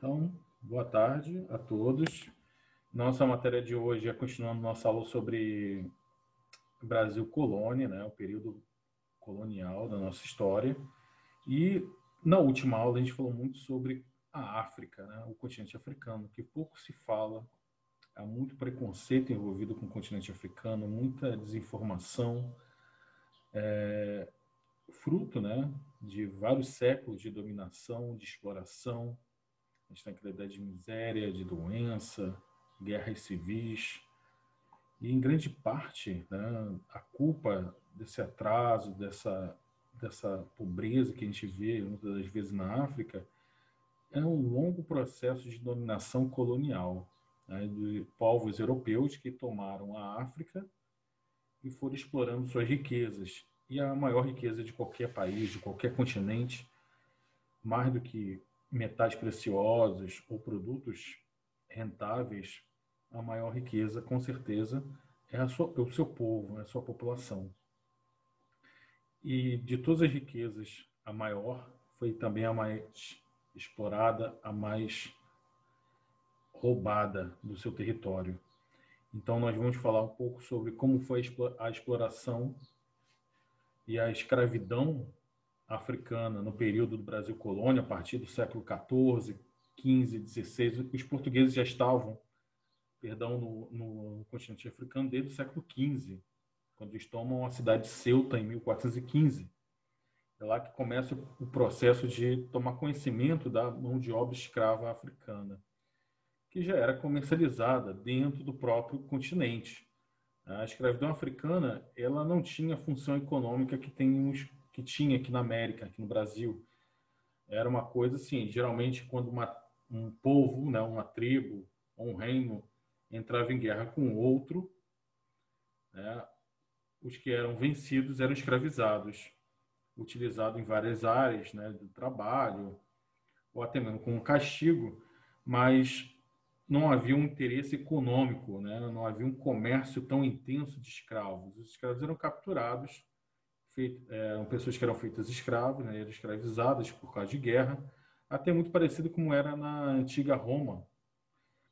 Então, boa tarde a todos. Nossa matéria de hoje é continuando nossa aula sobre Brasil colônia, né, o período colonial da nossa história. E na última aula a gente falou muito sobre a África, né, o continente africano, que pouco se fala. Há muito preconceito envolvido com o continente africano, muita desinformação, fruto, né, de vários séculos de dominação, de exploração. A gente tem aquela ideia de miséria, de doença, guerras civis. E, em grande parte, né, a culpa desse atraso, dessa pobreza que a gente vê muitas das vezes na África, é um longo processo de dominação colonial, né, de povos europeus que tomaram a África e foram explorando suas riquezas. E a maior riqueza de qualquer país, de qualquer continente, mais do que metais preciosos ou produtos rentáveis, a maior riqueza, com certeza, é o seu povo, é a sua população. E de todas as riquezas, a maior foi também a mais explorada, a mais roubada do seu território. Então, nós vamos falar um pouco sobre como foi a exploração e a escravidão africana no período do Brasil colônia, a partir do século XIV, XV, XVI. Os portugueses já estavam, no continente africano desde o século XV, quando eles tomam a cidade de Ceuta em 1415. É lá que começa o processo de tomar conhecimento da mão de obra escrava africana, que já era comercializada dentro do próprio continente. A escravidão africana, ela não tinha a função econômica que tinha aqui na América, aqui no Brasil. Era uma coisa assim, geralmente quando um povo, né, uma tribo, um reino entrava em guerra com outro, né, os que eram vencidos eram escravizados, utilizado em várias áreas, né, do trabalho, ou até mesmo como castigo, mas não havia um interesse econômico, né? Não havia um comércio tão intenso de escravos. Os escravos eram capturados, eram pessoas que eram feitas escravos, né? Eram escravizadas por causa de guerra, até muito parecido como era na antiga Roma.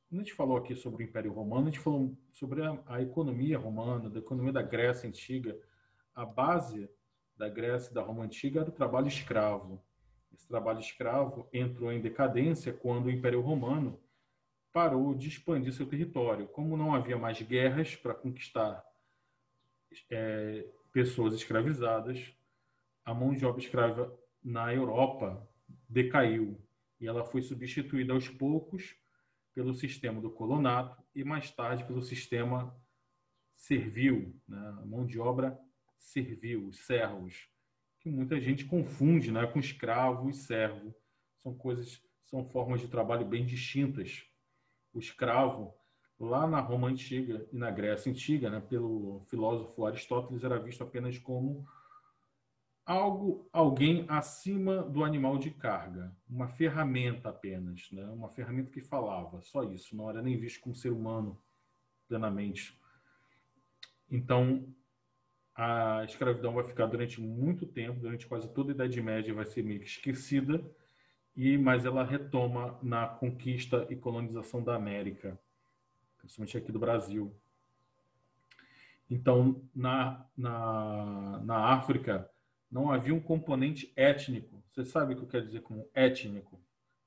Quando a gente falou aqui sobre o Império Romano, a gente falou sobre a economia romana, da economia da Grécia Antiga. A base da Grécia e da Roma Antiga era o trabalho escravo. Esse trabalho escravo entrou em decadência quando o Império Romano parou de expandir seu território. Como não havia mais guerras para conquistar pessoas escravizadas, a mão de obra escrava na Europa decaiu e ela foi substituída aos poucos pelo sistema do colonato e mais tarde pelo sistema servil, né? A mão de obra servil, os servos, que muita gente confunde, né, com escravo e servo. São formas de trabalho bem distintas. O escravo, lá na Roma Antiga e na Grécia Antiga, né, pelo filósofo Aristóteles, era visto apenas como alguém acima do animal de carga, uma ferramenta apenas, né, uma ferramenta que falava, só isso, não era nem visto como ser humano plenamente. Então, a escravidão vai ficar durante muito tempo, durante quase toda a Idade Média vai ser meio que esquecida, mas ela retoma na conquista e colonização da América, principalmente aqui do Brasil. Então, na África, não havia um componente étnico. Você sabe o que eu quero dizer com étnico?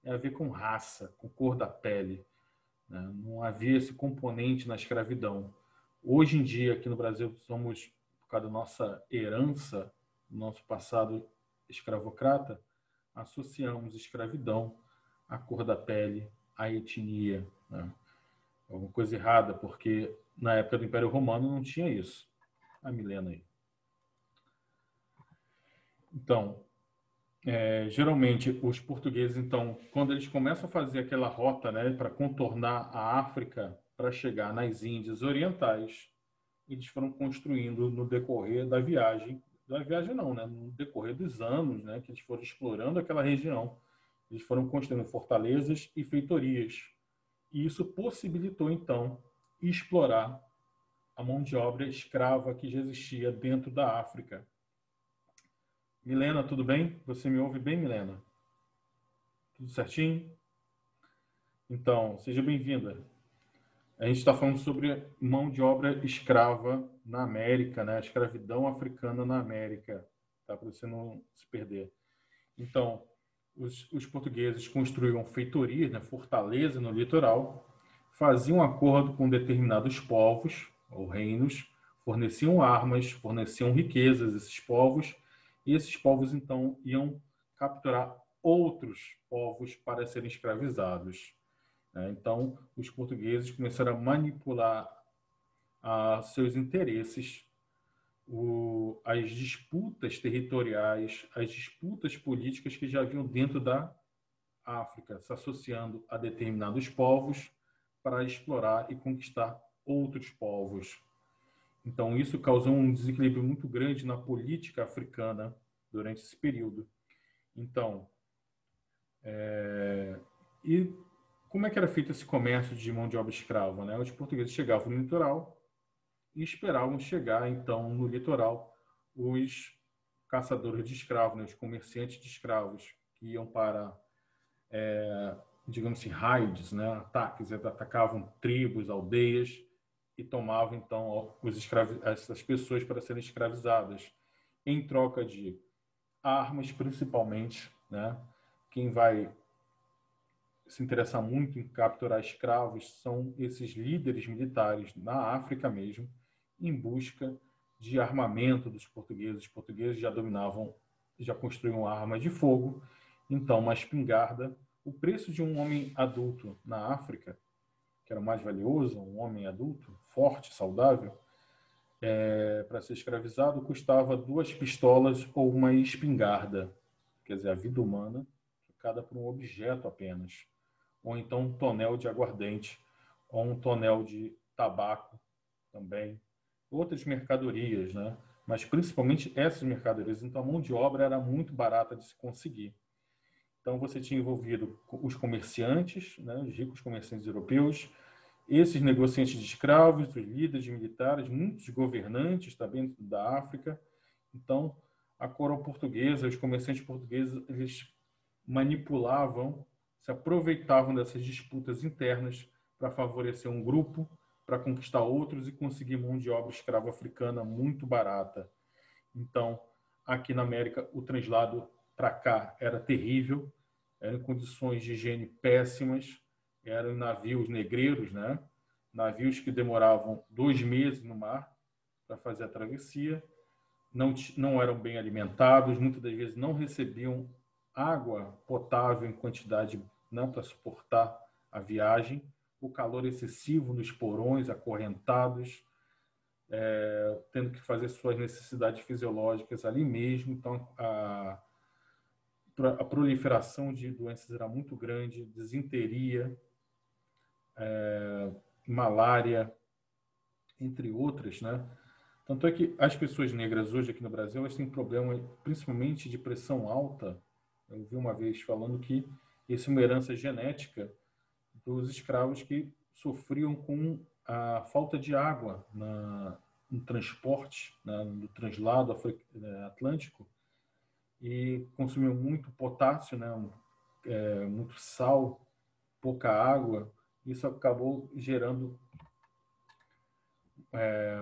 É a ver com raça, com cor da pele, né? Não havia esse componente na escravidão. Hoje em dia, aqui no Brasil, somos, por causa da nossa herança, do nosso passado escravocrata, associamos escravidão à cor da pele, à etnia, né? Alguma coisa errada, porque na época do Império Romano não tinha isso. A Milena aí. Então, geralmente os portugueses, então, quando eles começam a fazer aquela rota, né, para contornar a África para chegar nas Índias Orientais, eles foram construindo no decorrer da viagem não, né, no decorrer dos anos, né, que eles foram explorando aquela região, eles foram construindo fortalezas e feitorias. E isso possibilitou, então, explorar a mão de obra escrava que já existia dentro da África. Milena, tudo bem? Você me ouve bem, Milena? Tudo certinho? Então, seja bem-vinda. A gente está falando sobre mão de obra escrava na América, né? A escravidão africana na América, tá? Para você não se perder. Então, os portugueses construíam feitorias, né? Fortalezas no litoral, faziam acordo com determinados povos ou reinos, forneciam armas, forneciam riquezas a esses povos, e esses povos, então, iam capturar outros povos para serem escravizados. Então, os portugueses começaram a manipular seus interesses, as disputas territoriais, as disputas políticas que já haviam dentro da África, se associando a determinados povos para explorar e conquistar outros povos. Então, isso causou um desequilíbrio muito grande na política africana durante esse período. Então, e como é que era feito esse comércio de mão de obra escrava, né? Os portugueses chegavam no litoral e esperavam chegar, então, no litoral, os caçadores de escravos, né? Os comerciantes de escravos, que iam para, digamos assim, raids, né? Ataques, atacavam tribos, aldeias e tomavam, então, essas pessoas para serem escravizadas, em troca de armas, principalmente, né? Quem vai se interessar muito em capturar escravos são esses líderes militares na África mesmo, em busca de armamento dos portugueses. Os portugueses já dominavam, já construíam armas de fogo, então uma espingarda, o preço de um homem adulto na África, que era o mais valioso, um homem adulto, forte, saudável, para ser escravizado, custava 2 pistolas ou uma espingarda, quer dizer, a vida humana, trocada por um objeto apenas, ou então um tonel de aguardente, ou um tonel de tabaco também, outras mercadorias, né? Mas principalmente essas mercadorias. Então a mão de obra era muito barata de se conseguir. Então você tinha envolvido os comerciantes, né? Os ricos comerciantes europeus, esses negociantes de escravos, os líderes militares, muitos governantes também da África. Então a coroa portuguesa, os comerciantes portugueses, eles manipulavam, se aproveitavam dessas disputas internas para favorecer um grupo, para conquistar outros e conseguir mão de obra escrava africana muito barata. Então, aqui na América, o translado para cá era terrível, eram condições de higiene péssimas, eram navios negreiros, né? Navios que demoravam 2 meses no mar para fazer a travessia, não eram bem alimentados, muitas das vezes não recebiam água potável em quantidade, não, para suportar a viagem, o calor excessivo nos porões acorrentados, tendo que fazer suas necessidades fisiológicas ali mesmo. Então, a proliferação de doenças era muito grande, disenteria, malária, entre outras, né? Tanto é que as pessoas negras hoje aqui no Brasil, elas têm problema principalmente de pressão alta. Eu vi uma vez falando que isso é uma herança genética dos escravos que sofriam com a falta de água no transporte, no translado atlântico, e consumiam muito potássio, né, muito sal, pouca água. Isso acabou gerando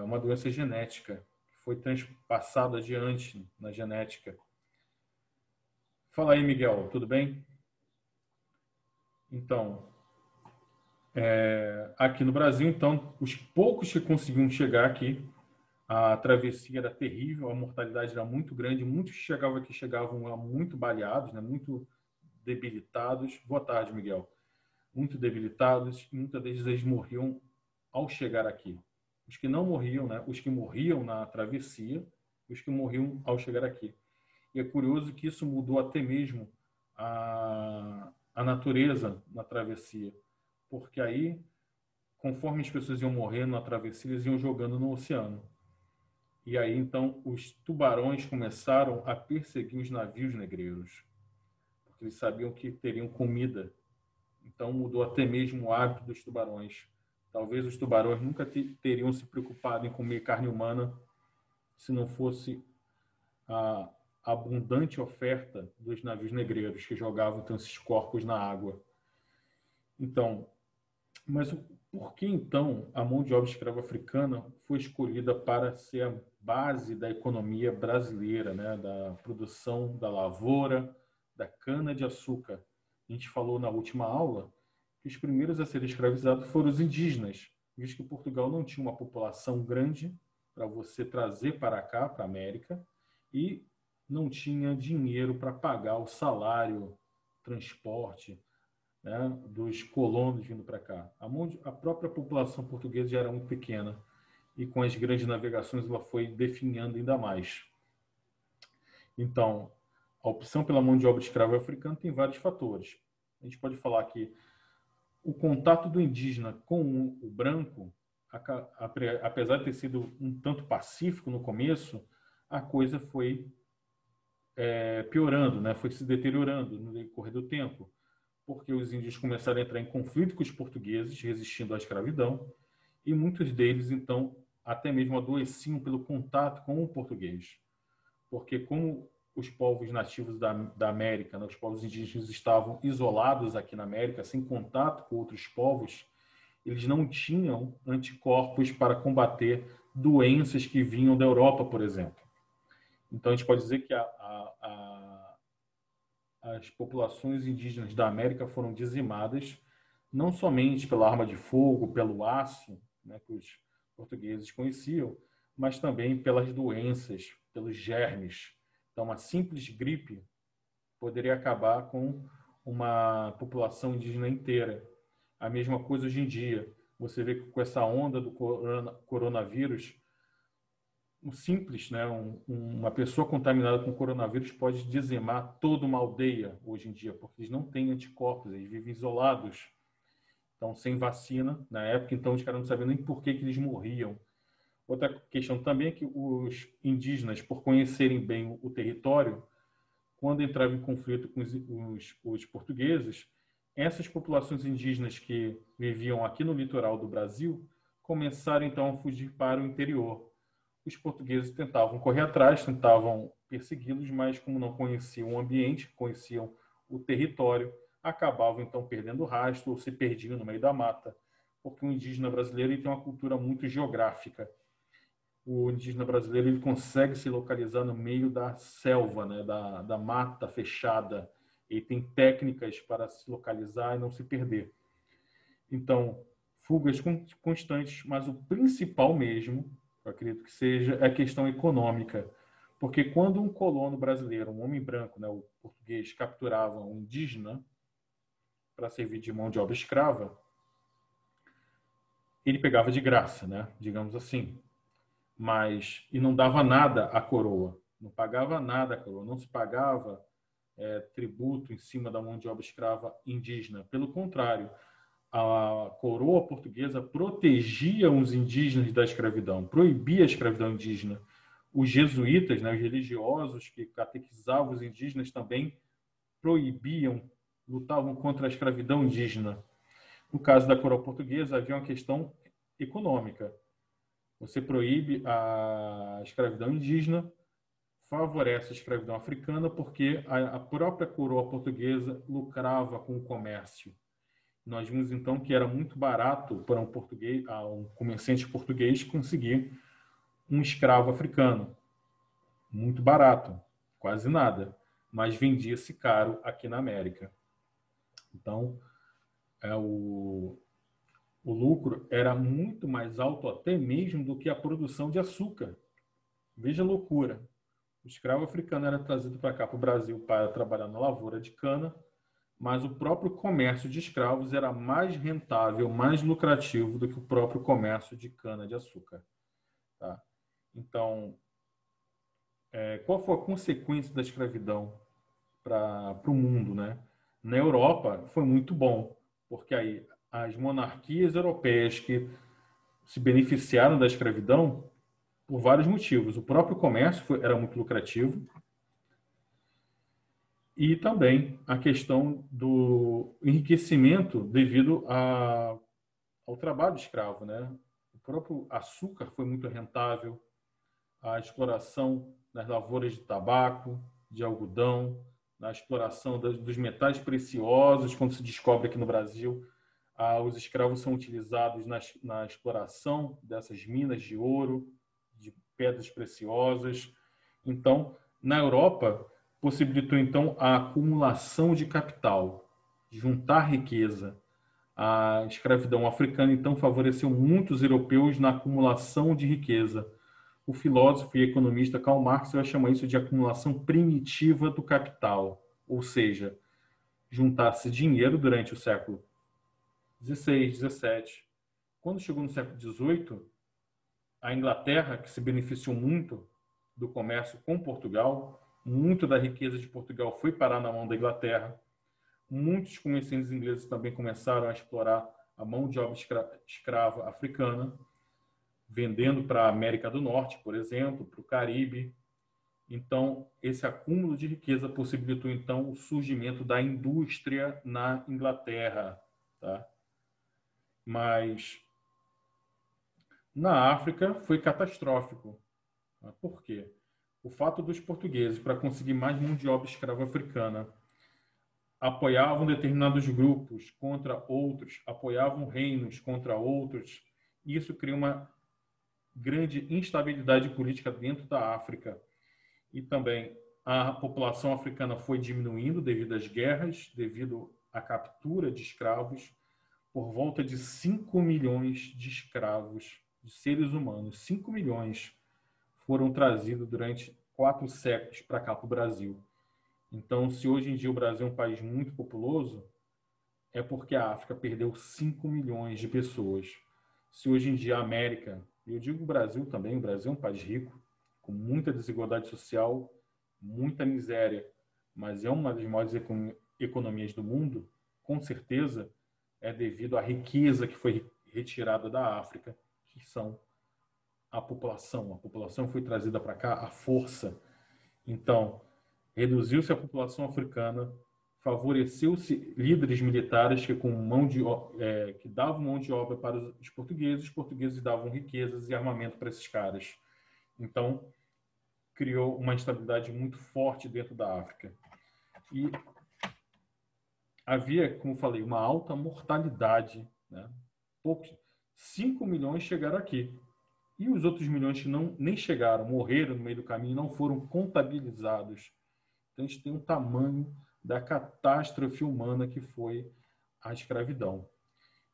uma doença genética, que foi passada adiante na genética. Fala aí, Miguel, tudo bem? Então, aqui no Brasil, então, os poucos que conseguiam chegar aqui, a travessia era terrível, a mortalidade era muito grande, muitos chegavam aqui chegavam muito baleados, né, muito debilitados. Boa tarde, Miguel. Muito debilitados, e muitas vezes eles morriam ao chegar aqui. Os que não morriam, né, os que morriam na travessia, os que morriam ao chegar aqui. E é curioso que isso mudou até mesmo a natureza na travessia, porque aí, conforme as pessoas iam morrendo na travessia, eles iam jogando no oceano. E aí, então, os tubarões começaram a perseguir os navios negreiros, porque eles sabiam que teriam comida. Então, mudou até mesmo o hábito dos tubarões. Talvez os tubarões nunca teriam se preocupado em comer carne humana se não fosse a abundante oferta dos navios negreiros que jogavam então esses corpos na água. Então, mas por que então a mão de obra escrava africana foi escolhida para ser a base da economia brasileira, né? Da produção da lavoura, da cana-de-açúcar? A gente falou na última aula que os primeiros a serem escravizados foram os indígenas, visto que Portugal não tinha uma população grande para você trazer para cá, para a América, e não tinha dinheiro para pagar o salário, transporte, né, dos colonos vindo para cá. A própria população portuguesa já era muito pequena e com as grandes navegações ela foi definhando ainda mais. Então, a opção pela mão de obra escrava africana tem vários fatores. A gente pode falar que o contato do indígena com o branco, apesar de ter sido um tanto pacífico no começo, a coisa foi piorando, né? Foi se deteriorando no decorrer do tempo, porque os índios começaram a entrar em conflito com os portugueses, resistindo à escravidão, e muitos deles, então, até mesmo adoeciam pelo contato com o português. Porque como os povos nativos da América, né, os povos indígenas estavam isolados aqui na América, sem contato com outros povos, eles não tinham anticorpos para combater doenças que vinham da Europa, por exemplo. Então, a gente pode dizer que as populações indígenas da América foram dizimadas não somente pela arma de fogo, pelo aço, né, que os portugueses conheciam, mas também pelas doenças, pelos germes. Então, uma simples gripe poderia acabar com uma população indígena inteira. A mesma coisa hoje em dia. Você vê que com essa onda do coronavírus, simples, né? Uma pessoa contaminada com coronavírus pode dizimar toda uma aldeia hoje em dia, porque eles não têm anticorpos, eles vivem isolados, então sem vacina na época, então os caras não sabiam nem por que eles morriam. Outra questão também é que os indígenas, por conhecerem bem o território, quando entravam em conflito com os portugueses, essas populações indígenas que viviam aqui no litoral do Brasil começaram então a fugir para o interior. Os portugueses tentavam correr atrás, tentavam persegui-los, mas como não conheciam o ambiente, conheciam o território, acabavam então perdendo o rastro ou se perdiam no meio da mata, porque o indígena brasileiro ele tem uma cultura muito geográfica. O indígena brasileiro ele consegue se localizar no meio da selva, né, da mata fechada. Ele tem técnicas para se localizar e não se perder. Então, fugas constantes, mas o principal mesmo, eu acredito que seja, a questão econômica. Porque quando um colono brasileiro, um homem branco, né, o português, capturava um indígena para servir de mão de obra escrava, ele pegava de graça, né, digamos assim. E não dava nada à coroa, não pagava nada à coroa, não se pagava tributo em cima da mão de obra escrava indígena. Pelo contrário, a coroa portuguesa protegia os indígenas da escravidão, proibia a escravidão indígena. Os jesuítas, né, os religiosos que catequizavam os indígenas também proibiam, lutavam contra a escravidão indígena. No caso da coroa portuguesa, havia uma questão econômica. Você proíbe a escravidão indígena, favorece a escravidão africana, porque a própria coroa portuguesa lucrava com o comércio. Nós vimos então que era muito barato para um comerciante português conseguir um escravo africano. Muito barato, quase nada, mas vendia-se caro aqui na América. Então, o lucro era muito mais alto até mesmo do que a produção de açúcar. Veja a loucura. O escravo africano era trazido para cá, para o Brasil, para trabalhar na lavoura de cana, mas o próprio comércio de escravos era mais rentável, mais lucrativo do que o próprio comércio de cana-de-açúcar. Tá? Então, qual foi a consequência da escravidão para o mundo? Né? Na Europa, foi muito bom, porque aí as monarquias europeias que se beneficiaram da escravidão por vários motivos. O próprio comércio era muito lucrativo, e também a questão do enriquecimento devido ao trabalho escravo, né? O próprio açúcar foi muito rentável, a exploração nas lavouras de tabaco, de algodão, na exploração dos metais preciosos, quando se descobre aqui no Brasil Os escravos são utilizados na exploração dessas minas de ouro, de pedras preciosas. Então, na Europa, possibilitou então a acumulação de capital, juntar riqueza. A escravidão africana então favoreceu muitos europeus na acumulação de riqueza. O filósofo e economista Karl Marx vai chamar isso de acumulação primitiva do capital, ou seja, juntar-se dinheiro durante o século XVI, XVII. Quando chegou no século XVIII, a Inglaterra, que se beneficiou muito do comércio com Portugal, muito da riqueza de Portugal foi parar na mão da Inglaterra. Muitos comerciantes ingleses também começaram a explorar a mão de obra escrava africana, vendendo para a América do Norte, por exemplo, para o Caribe. Então, esse acúmulo de riqueza possibilitou, então, o surgimento da indústria na Inglaterra. Tá? Mas na África foi catastrófico. Por quê? O fato dos portugueses, para conseguir mais mão de obra escrava africana, apoiavam determinados grupos contra outros, apoiavam reinos contra outros. Isso cria uma grande instabilidade política dentro da África. E também a população africana foi diminuindo devido às guerras, devido à captura de escravos. Por volta de 5 milhões de escravos, de seres humanos, 5 milhões foram trazidos durante 4 séculos para cá, para o Brasil. Então, se hoje em dia o Brasil é um país muito populoso, é porque a África perdeu 5 milhões de pessoas. Se hoje em dia a América, eu digo o Brasil também, o Brasil é um país rico, com muita desigualdade social, muita miséria, mas é uma das maiores economias do mundo, com certeza é devido à riqueza que foi retirada da África, que são a população. A população foi trazida para cá à força. Então, reduziu-se a população africana, favoreceu-se líderes militares que, que davam mão de obra para os portugueses davam riquezas e armamento para esses caras. Então, criou uma instabilidade muito forte dentro da África. E havia, como falei, uma alta mortalidade. Né? 5 milhões chegaram aqui. E os outros milhões que nem chegaram, morreram no meio do caminho, não foram contabilizados. Então, a gente tem um tamanho da catástrofe humana que foi a escravidão.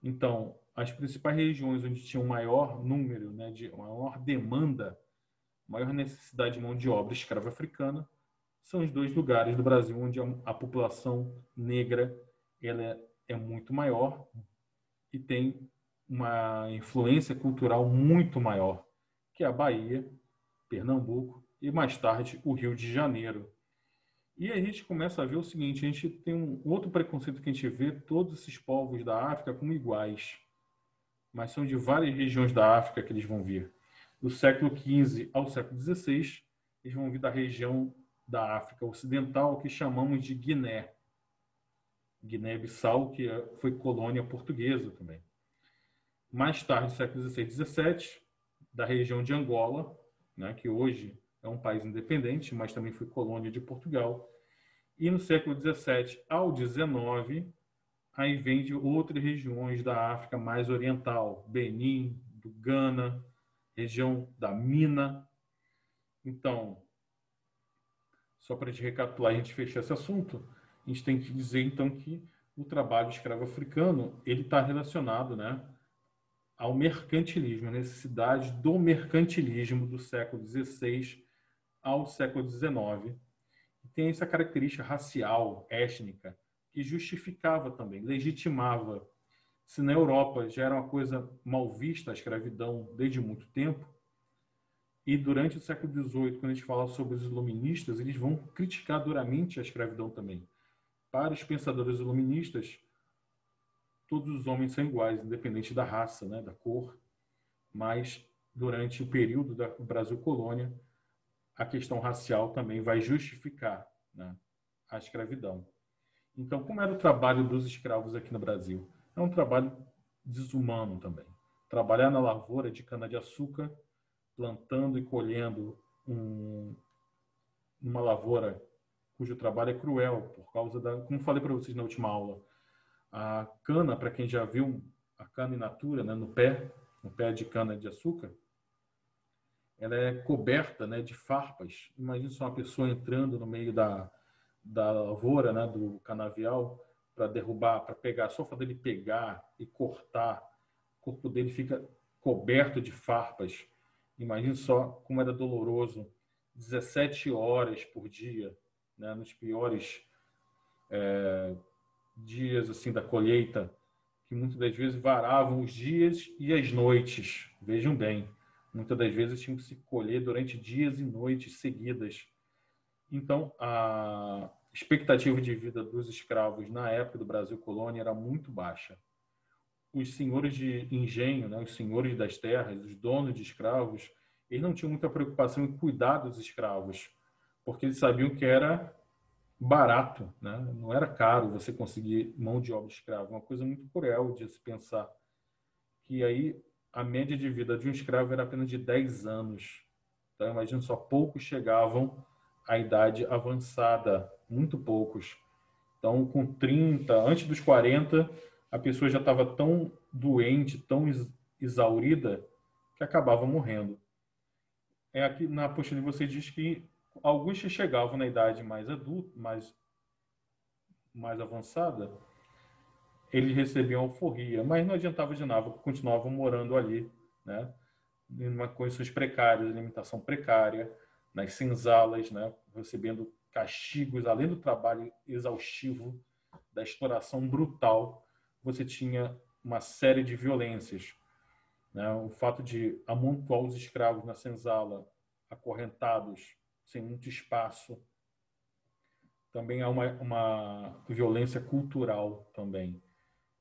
Então, as principais regiões onde tinha um maior número, né, de maior demanda, maior necessidade de mão de obra escrava africana, são os 2 lugares do Brasil onde a população negra ela é muito maior e tem uma influência cultural muito maior, que é a Bahia, Pernambuco e, mais tarde, o Rio de Janeiro. E a gente começa a ver o seguinte, a gente tem um outro preconceito que a gente vê todos esses povos da África como iguais, mas são de várias regiões da África que eles vão vir. Do século XV ao século XVI, eles vão vir da região da África Ocidental, que chamamos de Guiné. Guiné-Bissau, que foi colônia portuguesa também. Mais tarde, no século XVI e XVII, da região de Angola, né, que hoje é um país independente, mas também foi colônia de Portugal. E no século XVII ao XIX, aí vem de outras regiões da África mais oriental, Benin, do Ghana, região da Mina. Então, só para a gente recapitular e a gente fechar esse assunto, a gente tem que dizer, então, que o trabalho escravo africano ele está relacionado, né, ao mercantilismo, a necessidade do mercantilismo do século XVI ao século XIX. E tem essa característica racial, étnica, que justificava também, legitimava. Se na Europa já era uma coisa mal vista a escravidão desde muito tempo, e durante o século XVIII, quando a gente fala sobre os iluministas, eles vão criticar duramente a escravidão também. Para os pensadores iluministas, todos os homens são iguais, independente da raça, né, da cor, mas durante o período do Brasil colônia, a questão racial também vai justificar, né, a escravidão. Então, como era o trabalho dos escravos aqui no Brasil? É um trabalho desumano também. Trabalhar na lavoura de cana-de-açúcar, plantando e colhendo uma lavoura cujo trabalho é cruel, por causa da, como falei para vocês na última aula, A cana, para quem já viu a cana in natura, né, no pé de cana de açúcar, ela é coberta, né, de farpas. Imagina só uma pessoa entrando no meio da lavoura, né, do canavial, para derrubar, para pegar, só para ele pegar e cortar, o corpo dele fica coberto de farpas. Imagina só como era doloroso. 17 horas por dia, né, nos piores dias assim da colheita, que muitas das vezes varavam os dias e as noites. Vejam bem, muitas das vezes tinham que se colher durante dias e noites seguidas. Então, a expectativa de vida dos escravos na época do Brasil colônia era muito baixa. Os senhores de engenho, né, os senhores das terras, os donos de escravos, eles não tinham muita preocupação em cuidar dos escravos, porque eles sabiam que era barato, né? Não era caro você conseguir mão de obra escrava. Uma coisa muito cruel de se pensar que aí a média de vida de um escravo era apenas de 10 anos. Então, imagina só, poucos chegavam à idade avançada, muito poucos. Então, com 30, antes dos 40, a pessoa já estava tão doente, tão exaurida, que acabava morrendo. É aqui na apostila você diz que alguns que chegavam na idade mais adulta, mais avançada, eles recebiam alforria, mas não adiantava de nada, continuavam morando ali, né? Em condições precárias, alimentação precária, nas senzalas, né? Recebendo castigos, além do trabalho exaustivo, da exploração brutal, você tinha uma série de violências, né? O fato de amontoar os escravos na senzala, acorrentados, sem muito espaço, também há uma violência cultural também,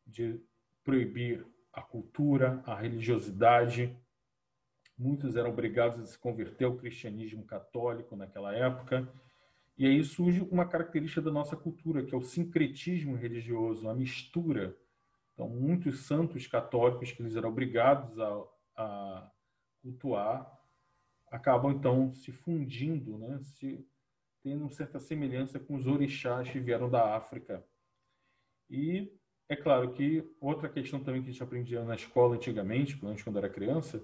de proibir a cultura, a religiosidade. Muitos eram obrigados a se converter ao cristianismo católico naquela época. E aí surge uma característica da nossa cultura, que é o sincretismo religioso, a mistura. Então, muitos santos católicos que eles eram obrigados a cultuar, acabam, então, se fundindo, né? Tendo certa semelhança com os orixás que vieram da África. E é claro que outra questão também que a gente aprendia na escola antigamente, quando era criança,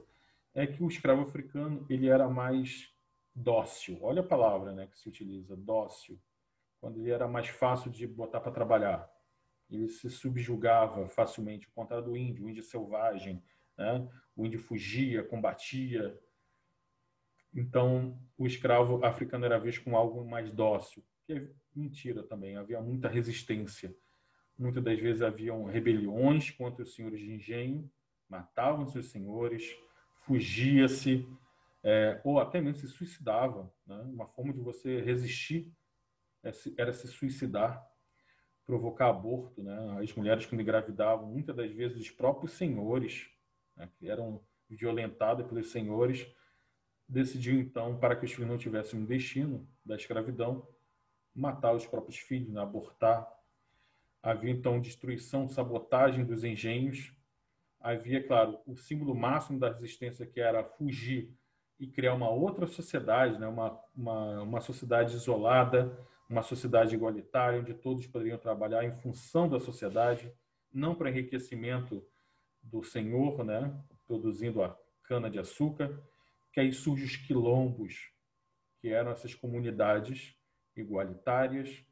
é que o escravo africano ele era mais dócil. Olha a palavra, né, que se utiliza, dócil. Quando ele era mais fácil de botar para trabalhar. Ele se subjugava facilmente, ao contrário do o índio selvagem, né? O índio fugia, combatia. Então, o escravo africano era visto como algo mais dócil, que é mentira também, havia muita resistência. Muitas das vezes haviam rebeliões contra os senhores de engenho, matavam seus senhores, fugia-se, ou até mesmo se suicidava, né? Uma forma de você resistir era se suicidar, provocar aborto, né? As mulheres que engravidavam, muitas das vezes os próprios senhores, né, que eram violentados pelos senhores, decidiu então, para que os filhos não tivessem um destino da escravidão, matar os próprios filhos, né? Abortar. Havia então destruição, sabotagem dos engenhos. Havia, claro, o símbolo máximo da resistência, que era fugir e criar uma outra sociedade, né? uma sociedade isolada, uma sociedade igualitária, onde todos poderiam trabalhar em função da sociedade, não para enriquecimento do senhor, né? Produzindo a cana-de-açúcar, que aí surgem os quilombos, que eram essas comunidades igualitárias,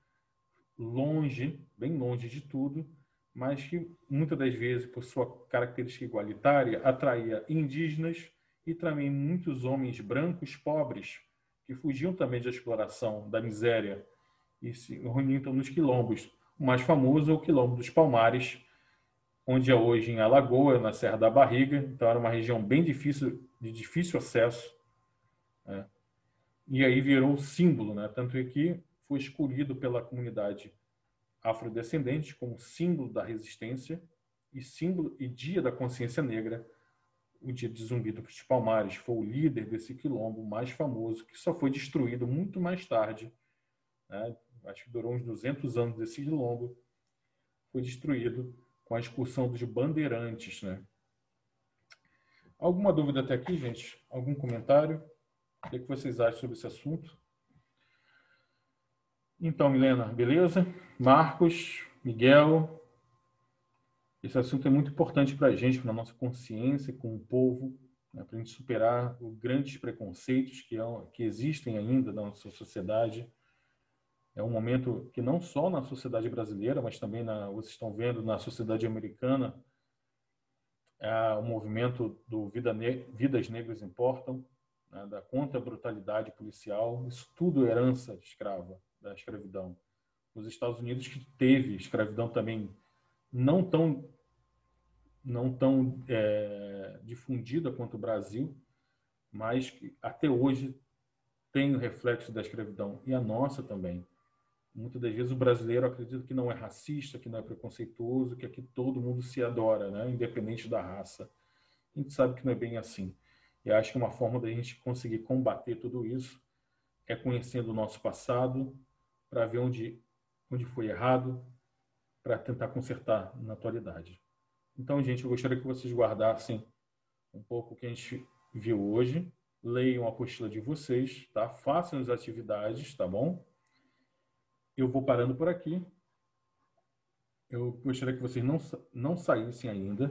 longe, bem longe de tudo, mas que muitas das vezes, por sua característica igualitária, atraía indígenas e também muitos homens brancos pobres que fugiam também da exploração, da miséria e se reuniam então nos quilombos. O mais famoso é o Quilombo dos Palmares, onde é hoje em Alagoas, na Serra da Barriga. Então era uma região bem difícil, de difícil acesso, né? E aí virou símbolo, né? Tanto é que foi escolhido pela comunidade afrodescendente como símbolo da resistência e símbolo e dia da consciência negra. O dia de Zumbi dos Palmares foi o líder desse quilombo mais famoso, que só foi destruído muito mais tarde, né? Acho que durou uns 200 anos desse quilombo, foi destruído com a expulsão dos bandeirantes, né? Alguma dúvida até aqui, gente? Algum comentário? O que vocês acham sobre esse assunto? Então, Milena, beleza? Marcos, Miguel, Esse assunto é muito importante para a gente, para a nossa consciência com o povo, né, para a gente superar os grandes preconceitos que existem ainda na nossa sociedade. É um momento que não só na sociedade brasileira, mas também vocês estão vendo na sociedade americana, o movimento do Vidas Negras Importam, né, da contra a brutalidade policial. Isso tudo é herança escrava, da escravidão. Os Estados Unidos, que teve escravidão também não tão difundida quanto o Brasil, mas que até hoje tem o reflexo da escravidão, e a nossa também. Muitas das vezes o brasileiro acredita que não é racista, que não é preconceituoso, que aqui todo mundo se adora, né? Independente da raça. A gente sabe que não é bem assim. E acho que uma forma da gente conseguir combater tudo isso é conhecendo o nosso passado, para ver onde foi errado, para tentar consertar na atualidade. Então, gente, eu gostaria que vocês guardassem um pouco o que a gente viu hoje, leiam a apostila de vocês, tá? Façam as atividades, tá bom? Eu vou parando por aqui. Eu gostaria que vocês não saíssem ainda,